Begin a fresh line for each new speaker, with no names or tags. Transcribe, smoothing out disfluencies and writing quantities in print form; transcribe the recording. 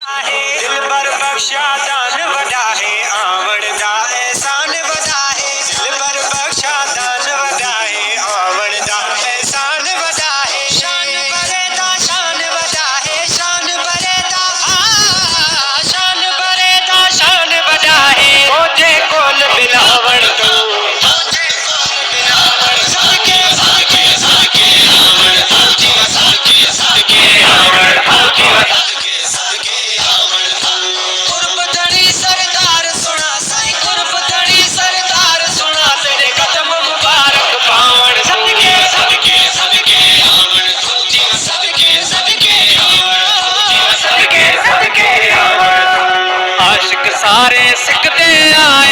दिल भर बख्शा दान वड़ा है आवड़ दा एहसान वड़ा है दिल भर बख्शा दान वड़ा है आवड़ दा एहसान वड़ा है शान भरे दा शान वड़ा है शान भरे दा शान भरे दा शान वड़ा है मुझे कौन बिलावड़ दो मुझे कौन बिलावड़ सदके सदके सदके आवड़ फौजी सदके सदके आवड़ फौजी आशिक सारे सिकते आए